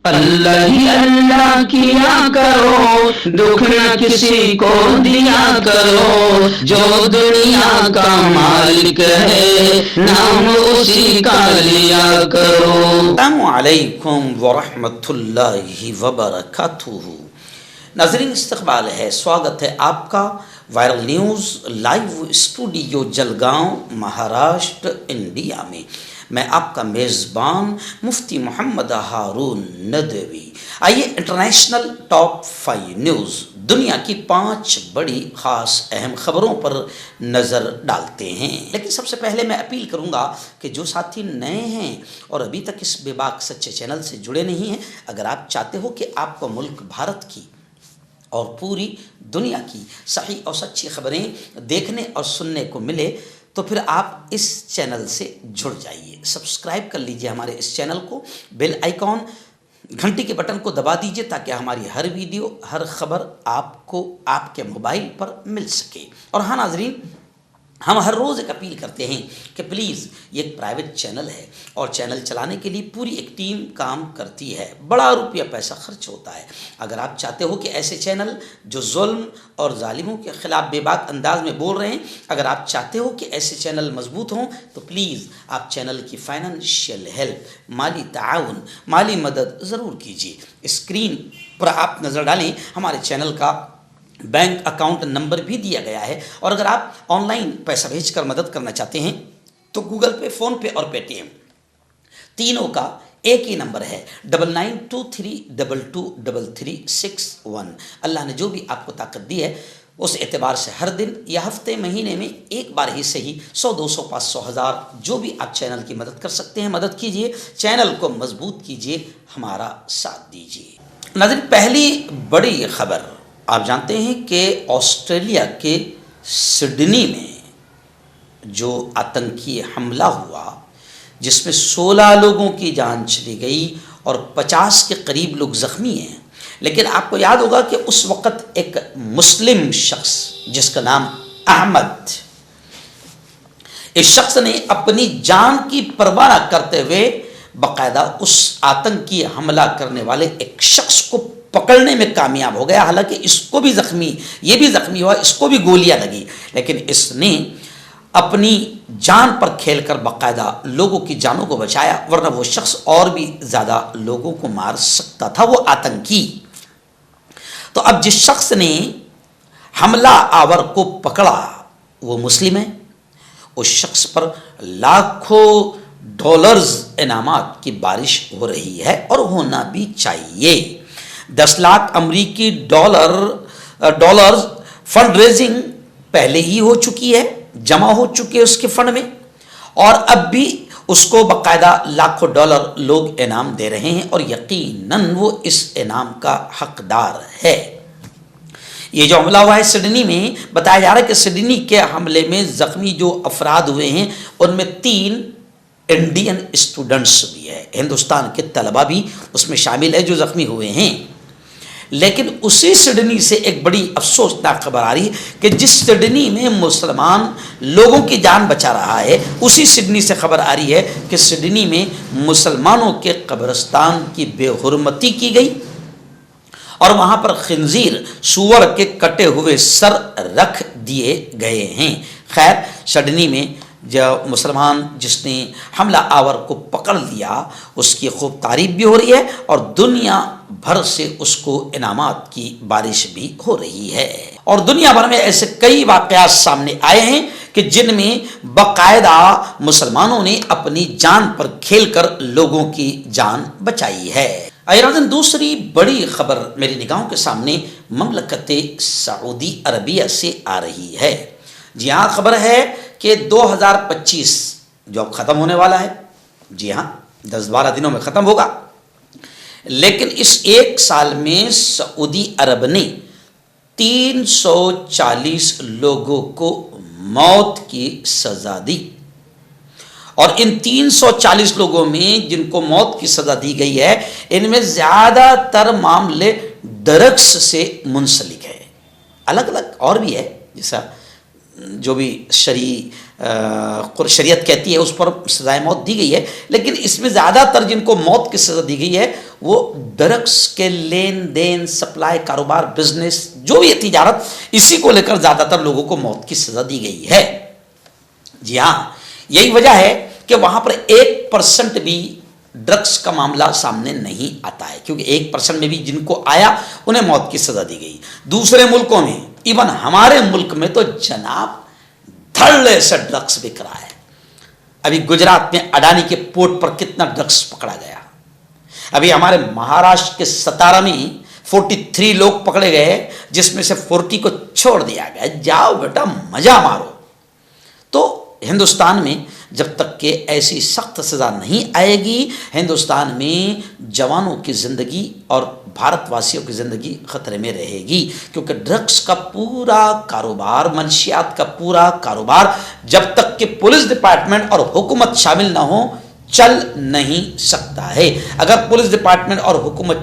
اللہ ہی اللہ کیا کرو، دکھ نہ کسی کو دیا کرو، جو دنیا کا مالک ہے نام اسی کا لیا کرو۔ السلام علیکم ورحمۃ اللہ وبرکاتہ۔ ناظرین استقبال ہے، سواگت ہے آپ کا viral news live studio Jalgaon Maharashtra India میں۔ میں آپ کا میزبان مفتی محمد ہارون ندوی۔ آئیے انٹرنیشنل ٹاپ 5 نیوز، دنیا کی 5 بڑی خاص اہم خبروں پر نظر ڈالتے ہیں۔ لیکن سب سے پہلے میں اپیل کروں گا کہ جو ساتھی نئے ہیں اور ابھی تک اس بے باک سچے چینل سے جڑے نہیں ہیں، اگر آپ چاہتے ہو کہ آپ کو ملک بھارت کی اور پوری دنیا کی صحیح اور سچی خبریں دیکھنے اور سننے کو ملے تو پھر آپ اس چینل سے جڑ جائیے، سبسکرائب کر لیجئے ہمارے اس چینل کو، بیل آئیکن گھنٹی کے بٹن کو دبا دیجئے تاکہ ہماری ہر ویڈیو، ہر خبر آپ کو آپ کے موبائل پر مل سکے۔ اور ہاں ناظرین، ہم ہر روز ایک اپیل کرتے ہیں کہ پلیز، یہ ایک پرائیویٹ چینل ہے اور چینل چلانے کے لیے پوری ایک ٹیم کام کرتی ہے، بڑا روپیہ پیسہ خرچ ہوتا ہے۔ اگر آپ چاہتے ہو کہ ایسے چینل جو ظلم اور ظالموں کے خلاف بے باک انداز میں بول رہے ہیں، اگر آپ چاہتے ہو کہ ایسے چینل مضبوط ہوں تو پلیز آپ چینل کی فائنینشیل ہیلپ، مالی تعاون، مالی مدد ضرور کیجیے۔ اسکرین پر آپ نظر ڈالیں، ہمارے چینل کا بینک اکاؤنٹ نمبر بھی دیا گیا ہے، اور اگر آپ آن لائن پیسہ بھیج کر مدد کرنا چاہتے ہیں تو گوگل پے، فون پے اور پے ٹی ایم تینوں کا ایک ہی نمبر ہے، 9923223361۔ اللہ نے جو بھی آپ کو طاقت دی ہے اس اعتبار سے ہر دن یا ہفتے مہینے میں ایک بار ہی صحیح 100 200 500 1000 جو بھی آپ چینل کی مدد کر سکتے ہیں مدد کیجیے، چینل کو مضبوط کیجیے، ہمارا ساتھ دیجیے۔ ناظرین، پہلی بڑی خبر، آپ جانتے ہیں کہ آسٹریلیا کے سڈنی میں جو آتنکی حملہ ہوا جس میں 16 لوگوں کی جان چلی گئی اور 50 کے قریب لوگ زخمی ہیں، لیکن آپ کو یاد ہوگا کہ اس وقت ایک مسلم شخص جس کا نام احمد، اس شخص نے اپنی جان کی پرواہ نہ کرتے ہوئے باقاعدہ اس آتنکی حملہ کرنے والے ایک شخص کو پکڑنے میں کامیاب ہو گیا۔ حالانکہ اس کو بھی زخمی، یہ بھی زخمی ہوا، اس کو بھی گولیاں لگی، لیکن اس نے اپنی جان پر کھیل کر باقاعدہ لوگوں کی جانوں کو بچایا، ورنہ وہ شخص اور بھی زیادہ لوگوں کو مار سکتا تھا، وہ آتنکی۔ تو اب جس شخص نے حملہ آور کو پکڑا وہ مسلم ہے، اس شخص پر لاکھوں ڈالرز انعامات کی بارش ہو رہی ہے، اور ہونا بھی چاہیے۔ 10 لاکھ امریکی ڈالرز فنڈ ریزنگ پہلے ہی ہو چکی ہے، جمع ہو چکی ہے اس کے فنڈ میں، اور اب بھی اس کو باقاعدہ لاکھوں ڈالر لوگ انعام دے رہے ہیں، اور یقیناً وہ اس انعام کا حقدار ہے۔ یہ جو حملہ ہوا ہے سڈنی میں، بتایا جا رہا ہے کہ سڈنی کے حملے میں زخمی جو افراد ہوئے ہیں ان میں 3 انڈین اسٹوڈنٹس بھی ہے، ہندوستان کے طلبہ بھی اس میں شامل ہے جو زخمی ہوئے ہیں۔ لیکن اسی سڈنی سے ایک بڑی افسوسناک خبر آ رہی ہے کہ جس سڈنی میں مسلمان لوگوں کی جان بچا رہا ہے، اسی سڈنی سے خبر آ رہی ہے کہ سڈنی میں مسلمانوں کے قبرستان کی بے حرمتی کی گئی، اور وہاں پر خنزیر، سور کے کٹے ہوئے سر رکھ دیے گئے ہیں۔ خیر، سڈنی میں جو مسلمان جس نے حملہ آور کو پکڑ لیا اس کی خوب تعریف بھی ہو رہی ہے، اور دنیا بھر سے اس کو انعامات کی بارش بھی ہو رہی ہے، اور دنیا بھر میں ایسے کئی واقعات سامنے آئے ہیں کہ جن میں باقاعدہ مسلمانوں نے اپنی جان پر کھیل کر لوگوں کی جان بچائی ہے۔ ایران دوسری بڑی خبر میری نگاہوں کے سامنے مملکت سعودی عربیہ سے آ رہی ہے۔ جی ہاں، خبر ہے کہ 2025 جو اب ختم ہونے والا ہے، جی ہاں 10-12 دنوں میں ختم ہوگا، لیکن اس ایک سال میں سعودی عرب نے 340 لوگوں کو موت کی سزا دی، اور ان 340 لوگوں میں جن کو موت کی سزا دی گئی ہے، ان میں زیادہ تر معاملے ڈرگس سے منسلک ہے۔ الگ الگ اور بھی ہے، جیسا جو بھی شریعت کہتی ہے اس پر سزائے موت دی گئی ہے، لیکن اس میں زیادہ تر جن کو موت کی سزا دی گئی ہے وہ ڈرگس کے لین دین، سپلائی، کاروبار، بزنس، جو بھی ہے تجارت، اسی کو لے کر زیادہ تر لوگوں کو موت کی سزا دی گئی ہے۔ جی ہاں، یہی وجہ ہے کہ وہاں پر 1% بھی ڈرگس کا معاملہ سامنے نہیں آتا ہے، کیونکہ 1% میں بھی جن کو آیا انہیں موت کی سزا دی گئی۔ دوسرے ملکوں میں، ایون ہمارے ملک میں تو جناب دھڑلے سے ڈرگس بک رہا ہے۔ ابھی گجرات میں اڈانی کے پورٹ پر کتنا ڈرگس پکڑا گیا، ابھی ہمارے مہاراشٹر کے ستارا میں 43 لوگ پکڑے گئے، جس میں سے 40 کو چھوڑ دیا گیا، جاؤ بیٹا مزہ مارو۔ تو ہندوستان میں جب تک کہ ایسی سخت سزا نہیں آئے گی، ہندوستان میں جوانوں کی زندگی اور بھارت واسیوں کی زندگی خطرے میں رہے گی، کیونکہ ڈرگس کا پورا کاروبار، منشیات کا پورا کاروبار جب تک کہ پولیس ڈپارٹمنٹ اور حکومت شامل نہ ہو چل نہیں سکتا ہے۔ اگر پولیس ڈپارٹمنٹ اور حکومت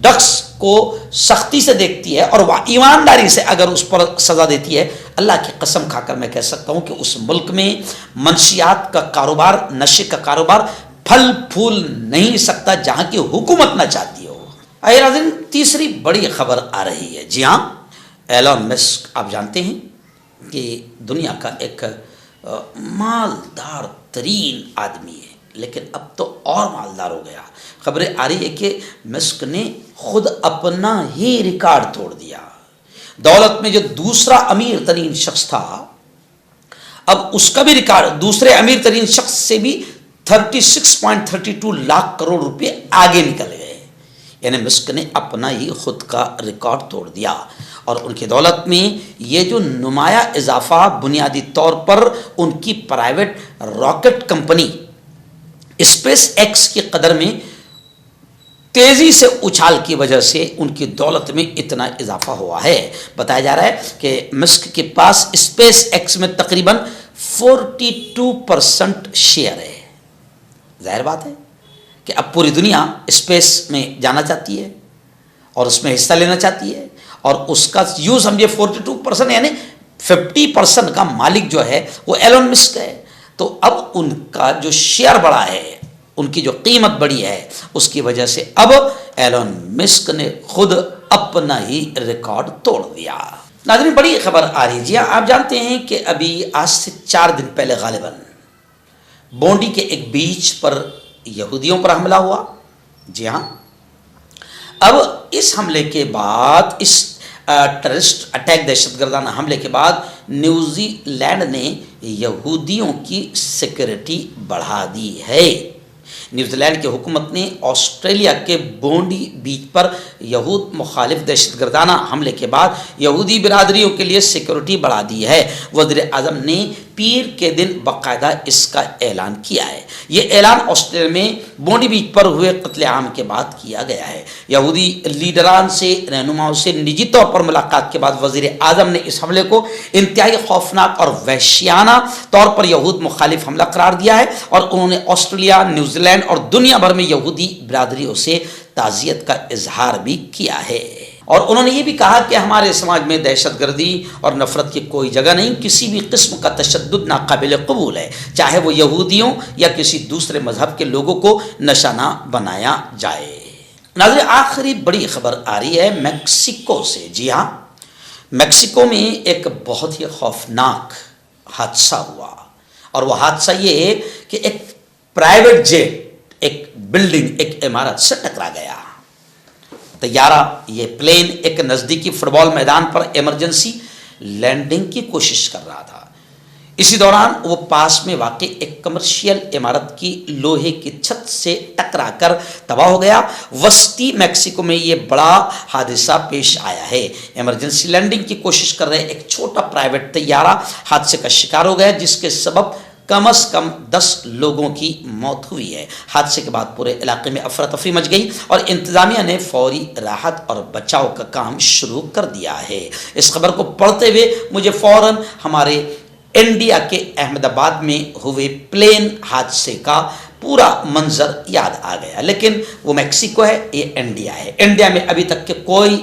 ڈرگس کو سختی سے دیکھتی ہے اور وہ ایمانداری سے اگر اس پر سزا دیتی ہے، اللہ کی قسم کھا کر میں کہہ سکتا ہوں کہ اس ملک میں منشیات کا کاروبار، نشے کا کاروبار پھل پھول نہیں سکتا جہاں کی حکومت نہ چاہتی ہو۔ آئے ناظرین، تیسری بڑی خبر آ رہی ہے۔ جی ہاں، ایلون مسک آپ جانتے ہیں کہ دنیا کا ایک مالدار ترین آدمی ہے، لیکن اب تو اور مالدار ہو گیا۔ خبریں آ رہی ہے کہ مسک نے خود اپنا ہی ریکارڈ توڑ دیا۔ دولت میں جو دوسرا امیر ترین شخص تھا، اب اس کا بھی ریکارڈ دوسرے امیر ترین شخص سے بھی 36.32 لاکھ کروڑ روپے آگے نکل گئے۔ یعنی مسک نے اپنا ہی خود کا ریکارڈ توڑ دیا، اور ان کی دولت میں یہ جو نمایاں اضافہ بنیادی طور پر ان کی private rocket company space x کی قدر میں تیزی سے اچھال کی وجہ سے ان کی دولت میں اتنا اضافہ ہوا ہے۔ بتایا جا رہا ہے کہ مسک کے پاس اسپیس ایکس میں تقریباً 42% شیئر ہے۔ ظاہر بات ہے کہ اب پوری دنیا اسپیس میں جانا چاہتی ہے اور اس میں حصہ لینا چاہتی ہے، اور اس کا یوں سمجھے 42% یعنی 50% کا مالک جو ہے وہ ایلون مسک ہے۔ تو اب ان کا جو شیئر بڑا ہے، ان کی جو قیمت بڑی ہے، اس کی وجہ سے اب ایلون مسک نے خود اپنا ہی ریکارڈ توڑ دیا۔ ناظرین، بڑی خبر آ رہی ہے۔ جی آپ جانتے ہیں کہ ابھی آج سے 4 دن پہلے غالباً بونڈی کے ایک بیچ پر یہودیوں پر حملہ ہوا۔ جی ہاں، اب اس حملے کے بعد، اس ٹیررسٹ اٹیک، دہشت گردانہ حملے کے بعد نیوزی لینڈ نے یہودیوں کی سیکورٹی بڑھا دی ہے۔ نیوزی لینڈ کی حکومت نے آسٹریلیا کے بونڈی بیچ پر یہود مخالف دہشت گردانہ حملے کے بعد یہودی برادریوں کے لیے سیکورٹی بڑھا دی ہے۔ وزیر اعظم نے پیر کے دن باقاعدہ اس کا اعلان کیا ہے۔ یہ اعلان آسٹریلیا میں بونڈی بیچ پر ہوئے قتل عام کے بعد کیا گیا ہے۔ یہودی لیڈران سے، رہنماؤں سے نجی طور پر ملاقات کے بعد وزیر اعظم نے اس حملے کو انتہائی خوفناک اور وحشیانہ طور پر یہود مخالف حملہ قرار دیا ہے، اور انہوں نے آسٹریلیا، نیوزی لینڈ اور دنیا بھر میں یہودی برادریوں سے تعزیت کا اظہار بھی کیا ہے۔ اور انہوں نے یہ بھی کہا کہ ہمارے سماج میں دہشت گردی اور نفرت کی کوئی جگہ نہیں، کسی بھی قسم کا تشدد ناقابل قبول ہے، چاہے وہ یہودیوں یا کسی دوسرے مذہب کے لوگوں کو نشانہ بنایا جائے۔ ناظرین، آخری بڑی خبر آ رہی ہے میکسیکو سے۔ جی ہاں، میکسیکو میں ایک بہت ہی خوفناک حادثہ ہوا، اور وہ حادثہ یہ ہے کہ ایک پرائیویٹ جیٹ ایک بلڈنگ، ایک عمارت سے ٹکرا گیا۔ طیارہ، یہ پلین ایک نزدیکی فٹ بال میدان پر ایمرجنسی لینڈنگ کی کوشش کر رہا تھا۔ اسی دوران وہ پاس میں واقع ایک کمرشل عمارت کی لوہے کی چھت سے ٹکرا کر تباہ ہو گیا۔ وسطی میکسیکو میں یہ بڑا حادثہ پیش آیا ہے۔ ایمرجنسی لینڈنگ کی کوشش کر رہے ایک چھوٹا پرائیویٹ طیارہ حادثے کا شکار ہو گیا، جس کے سبب کم از کم 10 لوگوں کی موت ہوئی ہے۔ حادثے کے بعد پورے علاقے میں افراتفری مچ گئی، اور انتظامیہ نے فوری راحت اور بچاؤ کا کام شروع کر دیا ہے۔ اس خبر کو پڑھتے ہوئے مجھے فوراً ہمارے انڈیا کے احمد آباد میں ہوئے پلین حادثے کا پورا منظر یاد آ گیا، لیکن وہ میکسیکو ہے، یہ انڈیا ہے۔ انڈیا میں ابھی تک کہ کوئی